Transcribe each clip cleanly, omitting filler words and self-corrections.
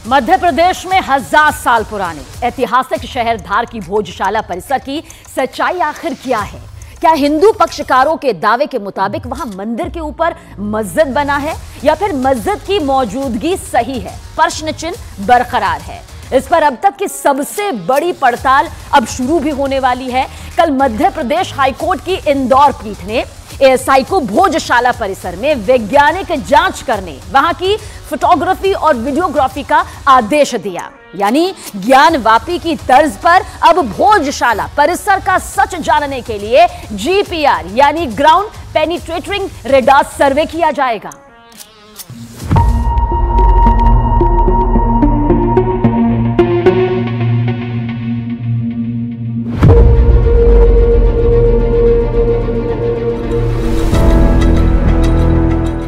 मध्य प्रदेश में 1000 साल पुराने ऐतिहासिक शहर धार की भोजशाला परिसर की सच्चाई आखिर क्या है? क्या हिंदू पक्षकारों के दावे के मुताबिक वहां मंदिर के ऊपर मस्जिद बना है या फिर मस्जिद की मौजूदगी सही है? प्रश्न चिन्ह बरकरार है। इस पर अब तक की सबसे बड़ी पड़ताल अब शुरू भी होने वाली है। कल मध्य प्रदेश हाईकोर्ट की इंदौर पीठ ने एएसआई को भोजशाला परिसर में वैज्ञानिक जांच करने, वहां की फोटोग्राफी और वीडियोग्राफी का आदेश दिया। यानी ज्ञानवापी की तर्ज पर अब भोजशाला परिसर का सच जानने के लिए जीपीआर यानी ग्राउंड पेनिट्रेटिंग रेडार सर्वे किया जाएगा।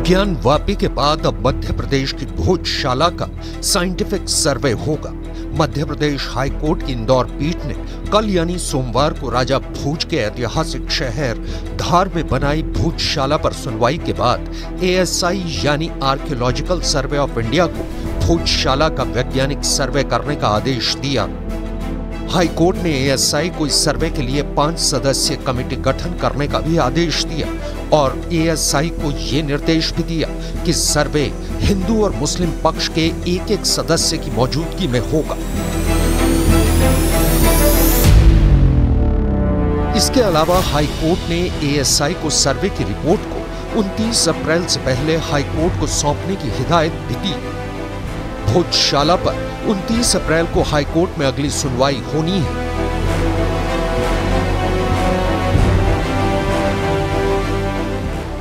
ज्ञानवापी के बाद अब मध्य प्रदेश की भोजशाला का साइंटिफिक सर्वे होगा। मध्य प्रदेश हाईकोर्ट की इंदौर पीठ ने कल यानी सोमवार को राजा भोज के ऐतिहासिक शहर धार में बनाई भोजशाला पर सुनवाई के बाद एएसआई यानी आर्कियोलॉजिकल सर्वे ऑफ इंडिया को भोजशाला का वैज्ञानिक सर्वे करने का आदेश दिया। हाईकोर्ट ने एएसआई को इस सर्वे के लिए 5 सदस्यीय कमेटी गठन करने का भी आदेश दिया और एएसआई को यह निर्देश भी दिया कि सर्वे हिंदू और मुस्लिम पक्ष के एक-एक सदस्य की मौजूदगी में होगा। इसके अलावा हाईकोर्ट ने एएसआई को सर्वे की रिपोर्ट को 29 अप्रैल से पहले हाईकोर्ट को सौंपने की हिदायत भी दी। भोजशाला पर 29 अप्रैल को हाईकोर्ट में अगली सुनवाई होनी है।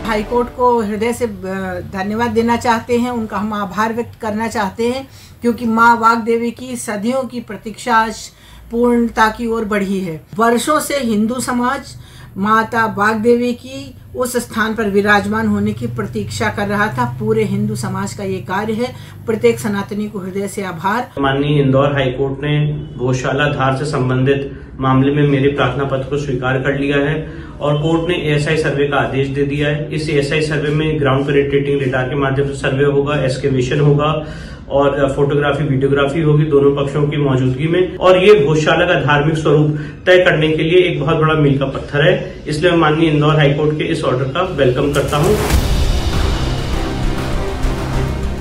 हाईकोर्ट को हृदय से धन्यवाद देना चाहते हैं, उनका हम आभार व्यक्त करना चाहते हैं क्योंकि माँ वाग्देवी की सदियों की प्रतीक्षा आज पूर्णता की ओर बढ़ी है। वर्षों से हिंदू समाज माता वाग्देवी की उस स्थान पर विराजमान होने की प्रतीक्षा कर रहा था। पूरे हिंदू समाज का ये कार्य है। प्रत्येक सनातनी को हृदय से आभार। माननीय इंदौर हाईकोर्ट ने भोजशाला धार से संबंधित मामले में मेरे प्रार्थना पत्र को स्वीकार कर लिया है और कोर्ट ने एएसआई सर्वे का आदेश दे दिया है। इस एएसआई सर्वे में ग्राउंड पेनिट्रेटिंग रेडार के माध्यम से सर्वे होगा, एक्सकेवेशन होगा और फोटोग्राफी वीडियोग्राफी होगी दोनों पक्षों की मौजूदगी में। और ये भोजशाला का धार्मिक स्वरूप तय करने के लिए एक बहुत बड़ा मील का पत्थर है। इसलिए मैं माननीय इंदौर हाईकोर्ट के इस ऑर्डर का वेलकम करता हूं।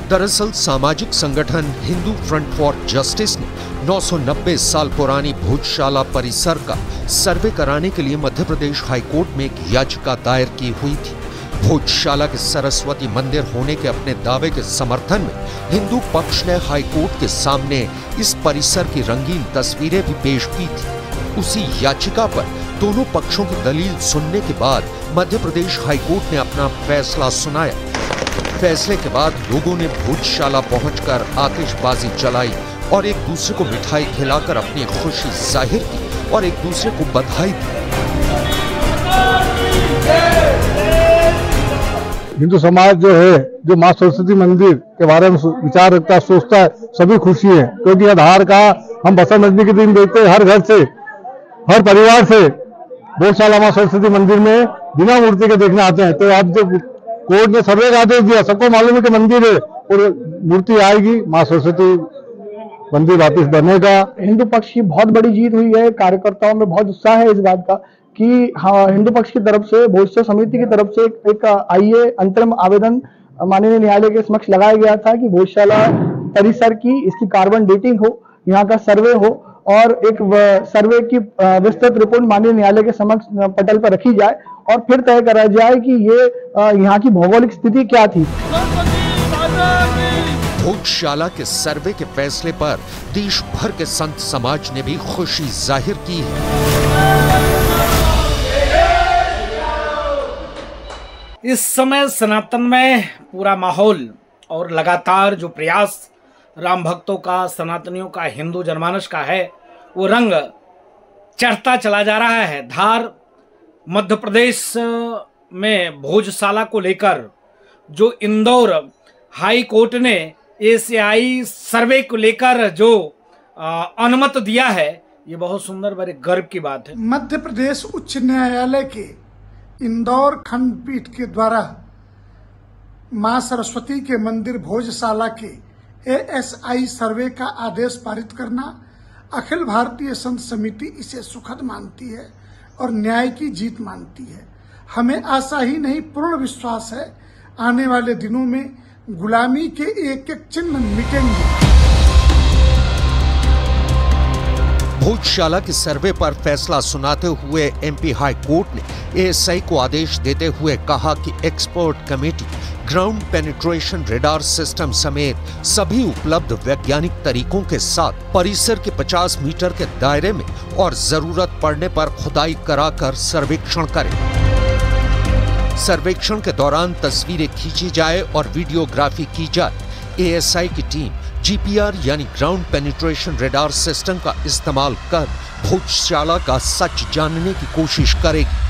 दरअसल सामाजिक संगठन हिंदू फ्रंट फॉर जस्टिस ने 990 साल पुरानी भोजशाला परिसर का सर्वे कराने के लिए मध्य प्रदेश हाईकोर्ट में एक याचिका दायर की हुई थी। भोजशाला के सरस्वती मंदिर होने के अपने दावे के समर्थन में हिंदू पक्ष ने हाईकोर्ट के सामने इस परिसर की रंगीन तस्वीरें भी पेश की थी। उसी याचिका पर दोनों पक्षों की दलील सुनने के बाद मध्य प्रदेश हाईकोर्ट ने अपना फैसला सुनाया। फैसले के बाद लोगों ने भोजशाला पहुंचकर आतिशबाजी जलाई और एक दूसरे को मिठाई खिलाकर अपनी खुशी जाहिर की और एक दूसरे को बधाई दी। हिंदू समाज जो है, जो माँ सरस्वती मंदिर के बारे में विचार रखता है, सोचता है, सभी खुशी है क्योंकि आधार का हम बसंत नजदीक के दिन देखते हैं, हर घर से, हर परिवार से भोजशाला माँ सरस्वती मंदिर में बिना मूर्ति के देखने आते हैं। तो अब जब कोर्ट ने सर्वे का आदेश दिया, सबको मालूम है कि मंदिर है और मूर्ति आएगी, माँ सरस्वती मंदिर वापिस बनेगा। हिंदू पक्ष की बहुत बड़ी जीत हुई है। कार्यकर्ताओं में बहुत उत्साह है इस बात का कि हाँ, हिंदू पक्ष की तरफ से भोजशाला समिति की तरफ से एक आईए अंतरिम आवेदन माननीय न्यायालय के समक्ष लगाया गया था कि भोजशाला परिसर की इसकी कार्बन डेटिंग हो, यहाँ का सर्वे हो और एक सर्वे की विस्तृत रिपोर्ट माननीय न्यायालय के समक्ष पटल पर रखी जाए और फिर तय करा जाए कि ये यहाँ की भौगोलिक स्थिति क्या थी। भोजशाला के सर्वे के फैसले पर देश भर के संत समाज ने भी खुशी जाहिर की है। इस समय सनातन में पूरा माहौल और लगातार जो प्रयास राम भक्तों का, सनातनियों का, हिंदू जनमानस का है, वो रंग चढ़ता चला जा रहा है। धार मध्य प्रदेश में भोजशाला को लेकर जो इंदौर हाई कोर्ट ने एएसआई सर्वे को लेकर जो अनुमति दिया है, ये बहुत सुंदर, बड़े गर्व की बात है। मध्य प्रदेश उच्च न्यायालय के इंदौर खंडपीठ के द्वारा मां सरस्वती के मंदिर भोजशाला के ASI सर्वे का आदेश पारित करना, अखिल भारतीय संत समिति इसे सुखद मानती है और न्याय की जीत मानती है। हमें आशा ही नहीं पूर्ण विश्वास है आने वाले दिनों में गुलामी के एक एक चिन्ह मिटेंगे। भोजशाला के सर्वे पर फैसला सुनाते हुए एमपी हाई कोर्ट ने ASI को आदेश देते हुए कहा कि expert committee ground penetration radar system समेत सभी उपलब्ध वैज्ञानिक तरीकों के साथ परिसर के 50 मीटर के दायरे में और जरूरत पड़ने पर खुदाई कराकर सर्वेक्षण करे। सर्वेक्षण के दौरान तस्वीरें खींची जाए और वीडियोग्राफी की जाए। ASI की टीम GPR यानी ग्राउंड पेनिट्रेशन रेडार सिस्टम का इस्तेमाल कर भोजशाला का सच जानने की कोशिश करेगी।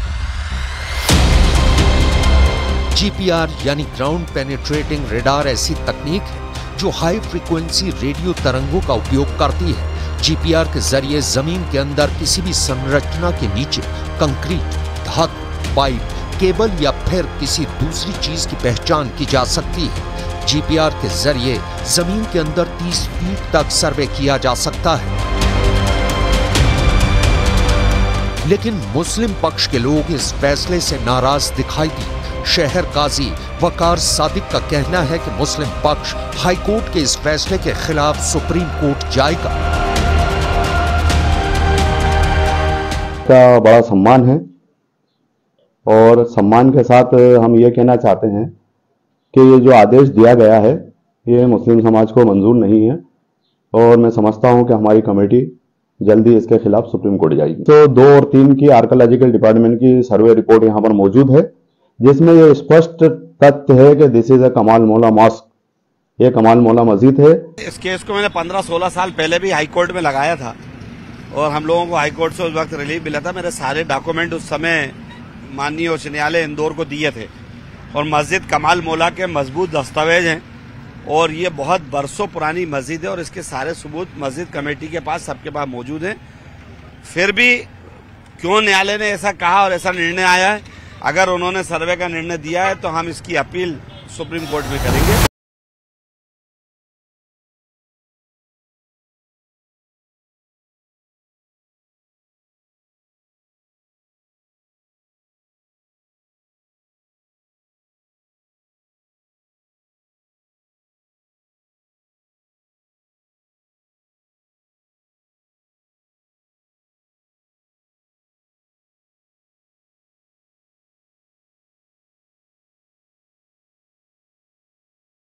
GPR यानी ग्राउंड पेनिट्रेटिंग रेडार ऐसी तकनीक है जो हाई फ्रीक्वेंसी रेडियो तरंगों का उपयोग करती है। GPR के जरिए जमीन के अंदर किसी भी संरचना के नीचे कंक्रीट, धातु, पाइप, केबल या फिर किसी दूसरी चीज की पहचान की जा सकती है। GPR के जरिए जमीन के अंदर 30 फीट तक सर्वे किया जा सकता है। लेकिन मुस्लिम पक्ष के लोग इस फैसले से नाराज दिखाई दिए। शहर काजी वकार सादिक का कहना है कि मुस्लिम पक्ष हाईकोर्ट के इस फैसले के खिलाफ सुप्रीम कोर्ट जाएगा। का बड़ा सम्मान है और सम्मान के साथ हम ये कहना चाहते हैं कि ये जो आदेश दिया गया है ये मुस्लिम समाज को मंजूर नहीं है और मैं समझता हूं कि हमारी कमेटी जल्दी इसके खिलाफ सुप्रीम कोर्ट जाएगी। तो 2 और 3 की आर्कियोलॉजिकल डिपार्टमेंट की सर्वे रिपोर्ट यहां पर मौजूद है जिसमें ये स्पष्ट तथ्य है कि दिस इज अ कमाल मौला मॉस्क, ये कमाल मौला मस्जिद है। इस केस को मैंने 15-16 साल पहले भी हाईकोर्ट में लगाया था और हम लोगों को हाईकोर्ट से उस वक्त रिलीफ मिला था। मेरे सारे डॉक्यूमेंट उस समय माननीय उच्च न्यायालय इंदौर को दिए थे और मस्जिद कमाल मौला के मजबूत दस्तावेज हैं और ये बहुत बरसों पुरानी मस्जिद है और इसके सारे सबूत मस्जिद कमेटी के पास, सबके पास मौजूद हैं। फिर भी क्यों न्यायालय ने ऐसा कहा और ऐसा निर्णय आया है, अगर उन्होंने सर्वे का निर्णय दिया है तो हम इसकी अपील सुप्रीम कोर्ट में करेंगे।